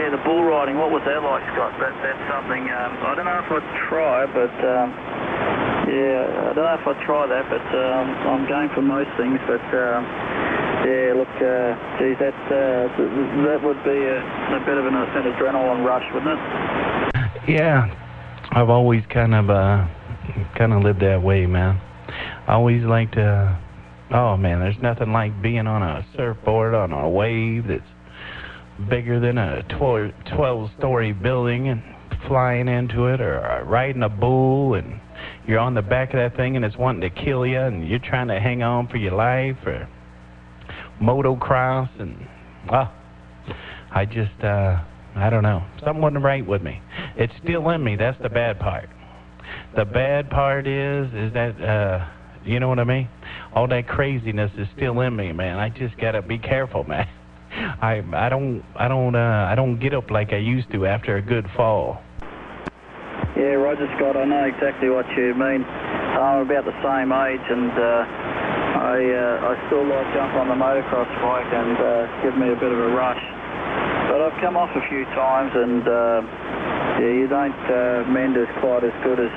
Yeah, the bull riding, what was that like, Scott? That's something, I don't know if I'd try, but, yeah, I don't know if I'd try that, but I'm going for most things, but, yeah, look, geez, that would be a bit of an adrenaline rush, wouldn't it? Yeah, I've always kind of lived that way, man. I always like to, oh man, there's nothing like being on a surfboard on a wave that's bigger than a 12-story building and flying into it, or riding a bull and you're on the back of that thing and it's wanting to kill you and you're trying to hang on for your life, or motocross, and I just I don't know, something wasn't right with me. It's still in me. That's the bad part. The bad part is that you know what I mean, all that craziness is still in me, man. I just gotta be careful, man. I don't get up like I used to after a good fall. Yeah, Roger, Scott, I know exactly what you mean. I'm about the same age, and I still like jumping on the motocross bike and give me a bit of a rush. But I've come off a few times, and yeah, you don't mend as quite as good as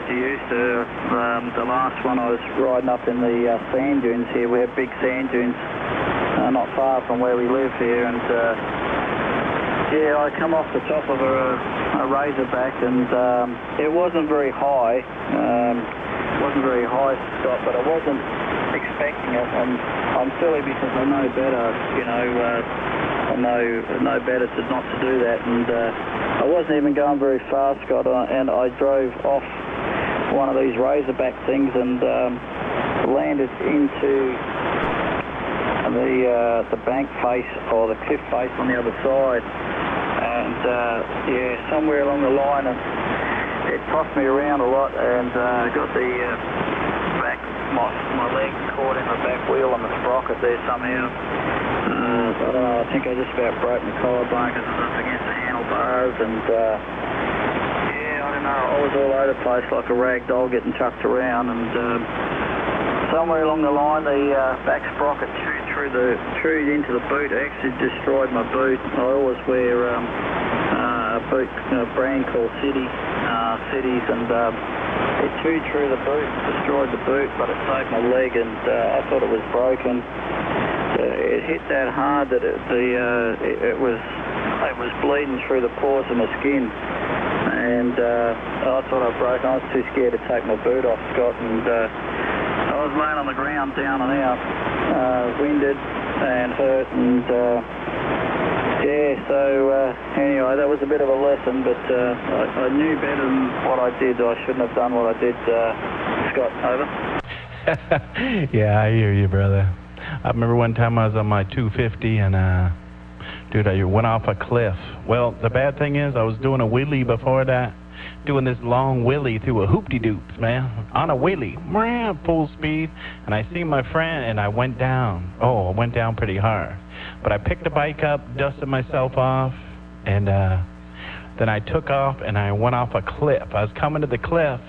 you used to. The last one I was riding up in the sand dunes here. We have big sand dunes not far from where we live here, and yeah, I come off the top of a razorback, and it wasn't very high. It wasn't very high, Scott, but I wasn't expecting it, and I'm silly because I know better, you know. I know better not to do that, and I wasn't even going very fast, Scott, and I drove off one of these razorback things and landed into the bank face, or the cliff face on the other side, and yeah, somewhere along the line it tossed me around a lot, and got the back, my leg caught in the back wheel on the sprocket there somehow. I don't know, I think I just about broke my collarbone because I was up against the handlebars, and yeah, I don't know, I was all over the place like a rag doll getting chucked around, and somewhere along the line the back sprocket chewed into the boot. It actually destroyed my boot. I always wear a boot, a brand called Cities, and it chewed through the boot, destroyed the boot, but it saved my leg, and I thought it was broken. It hit that hard that it was bleeding through the pores of my skin, and I thought I broke. I was too scared to take my boot off, Scott, and I was laying on the ground down and out, winded and hurt, and yeah, so anyway, that was a bit of a lesson, but I knew better than what I did. I shouldn't have done what I did, Scott. Over. Yeah, I hear you, brother. I remember one time I was on my 250 and dude, I went off a cliff. Well, the bad thing is I was doing a wheelie before that, doing this long wheelie through a hoop-de-doops, man, on a wheelie, full speed, and I see my friend, and I went down. Oh, I went down pretty hard. But I picked the bike up, dusted myself off, and then I took off, and I went off a cliff. I was coming to the cliff,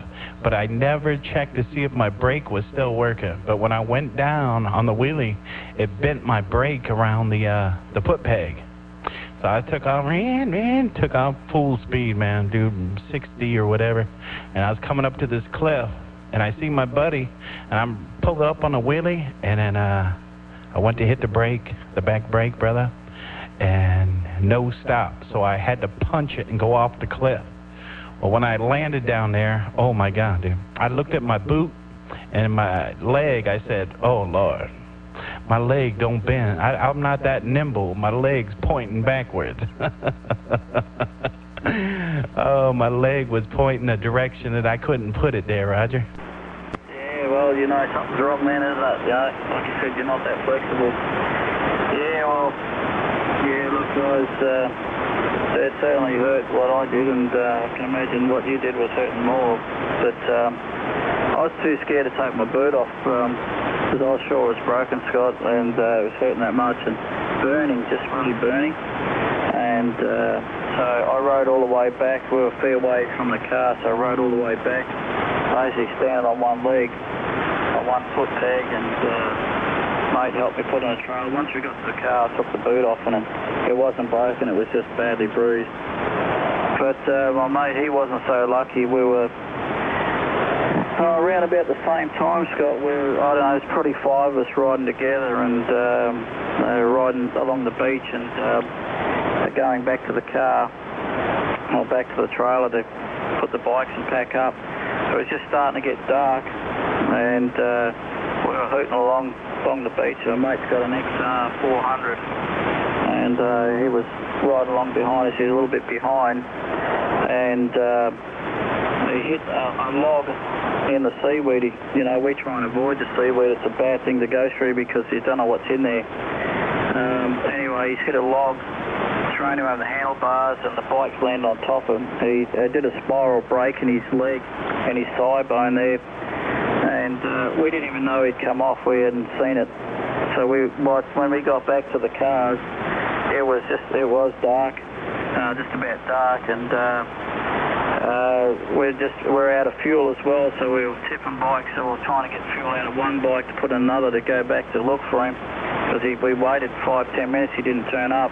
but I never checked to see if my brake was still working. But when I went down on the wheelie, it bent my brake around the foot peg. So I took off full speed, man, dude, 60 or whatever. And I was coming up to this cliff, and I see my buddy, and I'm pulled up on the wheelie, and then I went to hit the brake, the back brake, brother, and no stop. So I had to punch it and go off the cliff. Well, when I landed down there, oh my God, dude, I looked at my boot and my leg. I said, oh Lord, my leg don't bend. I'm not that nimble. My leg's pointing backwards. Oh, my leg was pointing a direction that I couldn't put it there, Roger. Yeah, well, you know, something's wrong then, isn't it? You know, like you said, you're not that flexible. Yeah, well, yeah, look, guys, it certainly hurt what I did, and I can imagine what you did was hurting more. But I was too scared to take my boot off because I was sure it was broken, Scott, and it was hurting that much and burning, just really burning. And so I rode all the way back. We were a fair way from the car, so I rode all the way back, basically standing on one leg, on one foot peg, and mate helped me put on a trailer. Once we got to the car, I took the boot off, and it wasn't broken, it was just badly bruised. But my mate, he wasn't so lucky. We were around about the same time, Scott. I don't know, it's probably 5 of us riding together, and riding along the beach and going back to the car, or back to the trailer to put the bikes and pack up. So it was just starting to get dark, and we were hooting along the beach. My mate's got an XR 400, and he was riding along behind us. He was a little bit behind, and he hit a log in the seaweed. You know, we try and avoid the seaweed. It's a bad thing to go through because you don't know what's in there. Anyway, he's hit a log, thrown him over the handlebars, and the bike's landed on top of him. He did a spiral break in his leg and his thigh bone there, and we didn't even know he'd come off. We hadn't seen it. So when we got back to the cars, it was dark, just about dark, and we're out of fuel as well, so we were tipping bikes, so we were trying to get fuel out of one bike to put in another to go back to look for him, because we waited 5-10 minutes, he didn't turn up.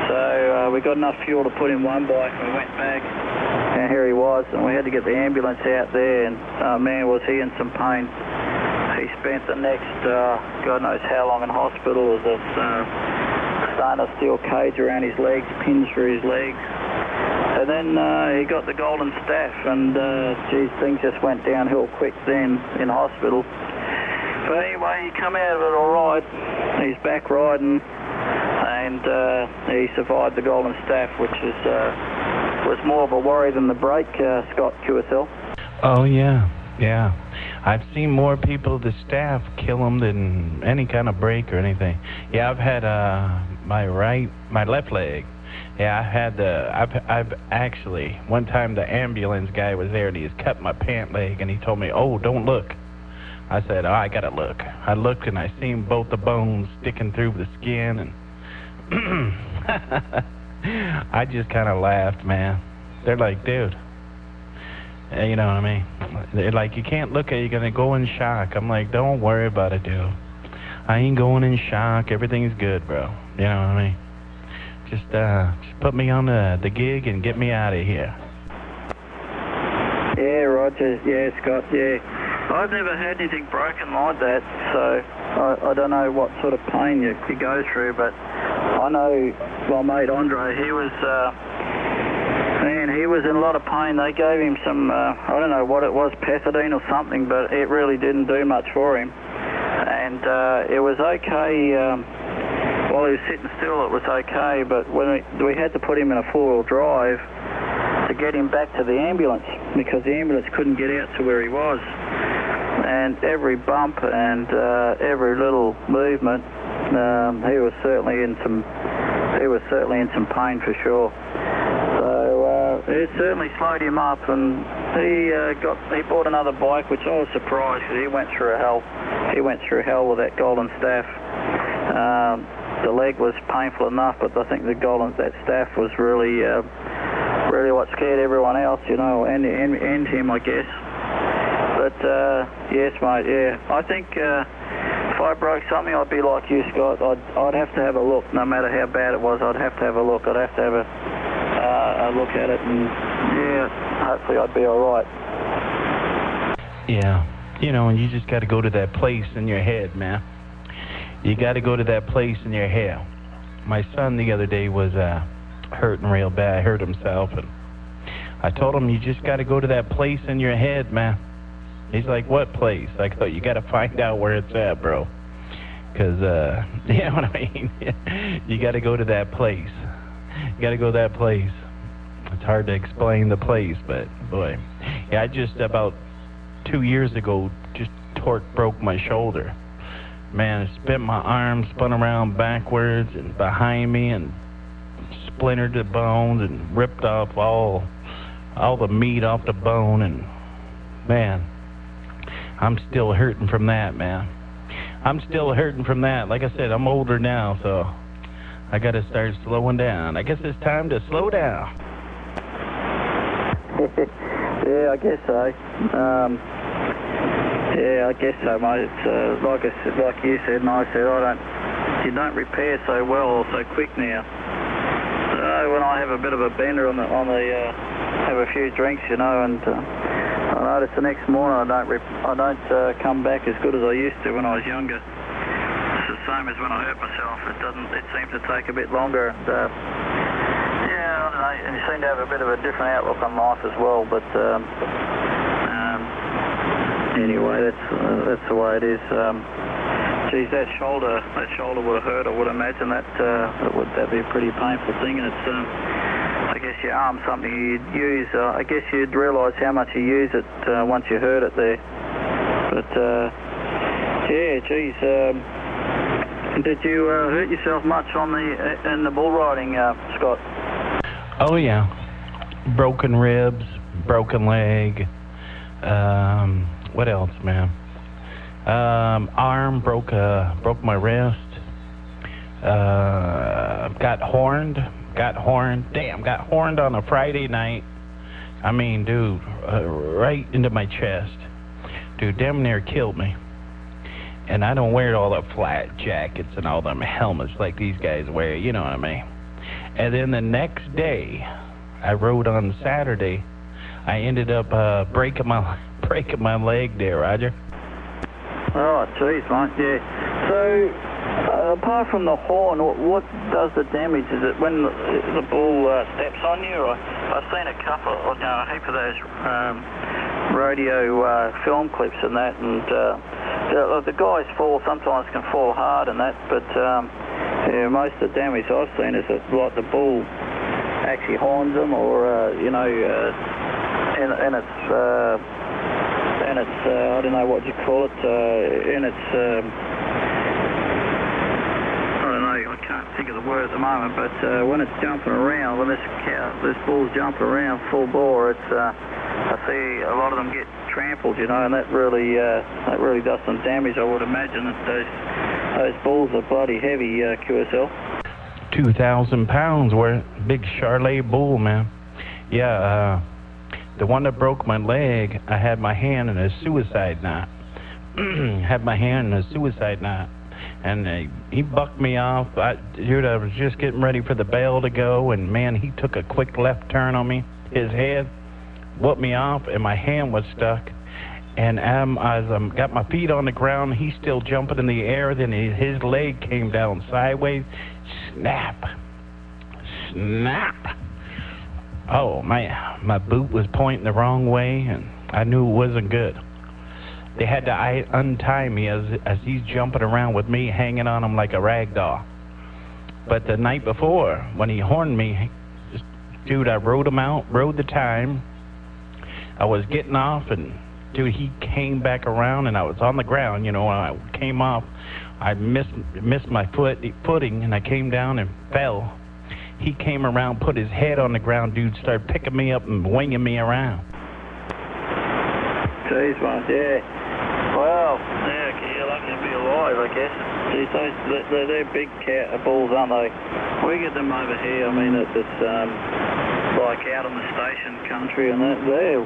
So we got enough fuel to put in one bike, and we went back, and here he was, and we had to get the ambulance out there, and man, was he in some pain. He spent the next, God knows how long in hospital with a stainless steel cage around his legs, pins through his legs. And then he got the golden staph, and geez, things just went downhill quick then in hospital. But anyway, he come out of it all right. He's back riding, and he survived the golden staph, which was more of a worry than the break, Scott, QSL. Oh yeah, yeah. I've seen more people the staph kill them than any kind of break or anything. Yeah, I've had my left leg. Yeah, I've actually, one time the ambulance guy was there and he had cut my pant leg and he told me, oh, don't look. I said, oh, I gotta look. I looked and I seen both the bones sticking through the skin, and I just kind of laughed, man. They're like, dude, you know what I mean? They're like, you can't look at it, you're gonna go in shock. I'm like, don't worry about it, dude. I ain't going in shock. Everything's good, bro. You know what I mean? Just put me on the gig and get me out of here. Yeah, Roger. Yeah, Scott. Yeah. I've never had anything broken like that, so I don't know what sort of pain you go through, but I know my mate Andre, he was in a lot of pain. They gave him some, I don't know what it was, pethidine or something, but it really didn't do much for him. And it was okay. While he was sitting still, it was okay, but when we had to put him in a four-wheel drive to get him back to the ambulance, because the ambulance couldn't get out to where he was. And every bump and every little movement, he was certainly in some pain for sure. So it certainly slowed him up, and he bought another bike, which I was surprised, because he went through hell. He went through hell with that golden staph. The leg was painful enough, but I think that staph was really what scared everyone else, you know, and him, I guess. But yes, mate, yeah. I think if I broke something, I'd be like you, Scott. I'd have to have a look, no matter how bad it was. I'd have to have a look. I'd have to have a look at it, and yeah, hopefully I'd be all right. Yeah, you know, and you just got to go to that place in your head, man. You got to go to that place in your head. My son the other day was hurting real bad, hurt himself, and I told him, you just got to go to that place in your head, man. He's like, what place? I go, you got to find out where it's at, bro. Because, you know what I mean? You got to go to that place. You got to go to that place. It's hard to explain the place, but, boy. Yeah, I just, about 2 years ago, just broke my shoulder. Man, it spent my arm, spun around backwards and behind me, and splintered the bones and ripped off all the meat off the bone, and man, I'm still hurting from that, man. I'm still hurting from that. Like I said, I'm older now, so I got to start slowing down. I guess it's time to slow down. Yeah, I guess so. Yeah, I guess so, mate. It's like you said, and I said, you don't repair so well or so quick now. So when I have a bit of a bender have a few drinks, you know, and I notice the next morning I don't come back as good as I used to when I was younger. It's the same as when I hurt myself. It seems to take a bit longer, and yeah, I don't know. And you seem to have a bit of a different outlook on life as well, but. Anyway, that's the way it is. Geez, that shoulder would have hurt. I would imagine that'd be a pretty painful thing, and it's I guess your arm's something you'd use. I guess you'd realise how much you use it once you hurt it there. But yeah, geez, did you hurt yourself much in the bull riding, Scott? Oh yeah, broken ribs, broken leg. What else, man? Arm broke my wrist. Got horned. Damn, got horned on a Friday night. I mean, dude, right into my chest. Dude, damn near killed me. And I don't wear all the flat jackets and all them helmets like these guys wear, you know what I mean? And then the next day, I rode on Saturday. I ended up breaking my leg there, Roger. Oh, jeez, mate, yeah. So, apart from the horn, what does the damage? Is it when the bull steps on you? I've seen a heap of those rodeo film clips and that, and the guys sometimes can fall hard and that, but yeah, most of the damage I've seen is that like the bull actually horns them, or you know, and it's I don't know what you call it, and it's I don't know, I can't think of the word at the moment, but when it's jumping around, when this bull's jumping around full bore, it's I see a lot of them get trampled, you know, and that really does some damage. I would imagine that those bulls are bloody heavy, QSL. 2,000 pounds worth, big Charolais bull, man. Yeah, the one that broke my leg, I had my hand in a suicide knot. And he bucked me off. Dude, I was just getting ready for the bell to go, and man, he took a quick left turn on me. His head whooped me off, and my hand was stuck. And as I got my feet on the ground, he's still jumping in the air. Then his leg came down sideways. Snap. Oh, man, my boot was pointing the wrong way, and I knew it wasn't good. They had to untie me as he's jumping around with me hanging on him like a rag doll. But the night before, when he horned me, dude, I rode the time. I was getting off, and dude, he came back around, and I was on the ground, you know. When I came off, I missed my footing, and I came down and fell. He came around, put his head on the ground, dude, started picking me up and winging me around. Jeez, man, yeah. Well, yeah, you're lucky to be alive, I guess. Geez, they're big bulls, aren't they? We get them over here. I mean, it's like out on the station country, and they're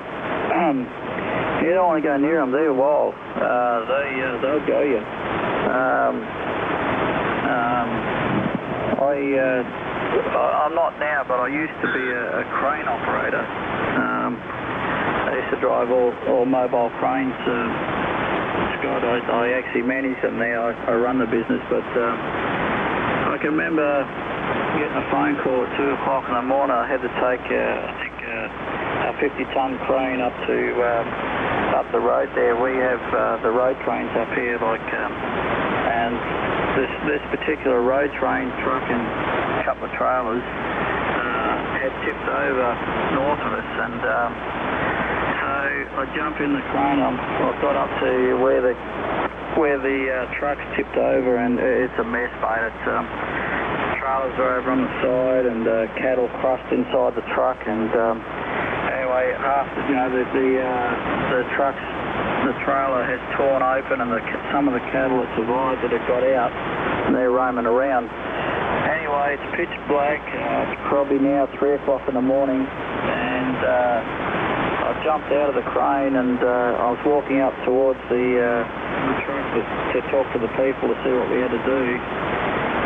you don't want to go near them. They're wild. They'll go you. I'm not now, but I used to be a crane operator. I used to drive all mobile cranes. Scott, I actually manage them now. I run the business, but I can remember getting a phone call at 2 o'clock in the morning. I had to take, I think, a 50-ton crane up the road there. We have the road trains up here, and this particular road train truck and a couple of trailers had tipped over north of us, and so I jumped in the crane. I got up to where the truck's tipped over, and it's a mess, mate. It's trailers are over on the side, and cattle crushed inside the truck, and anyway, after the trailer has torn open, and some of the cattle that survived that had got out, and they're roaming around. Anyway, it's pitch black. It's probably now 3 o'clock in the morning, and I jumped out of the crane and I was walking up towards the truck to talk to the people to see what we had to do.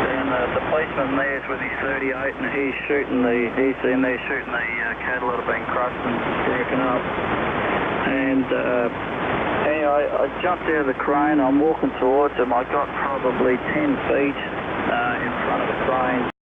And the policeman there's with his 38 and he's in there shooting the cattle that have been crushed and broken up. And anyway, I jumped out of the crane, I'm walking towards him. I got probably 10 feet in front of the crane.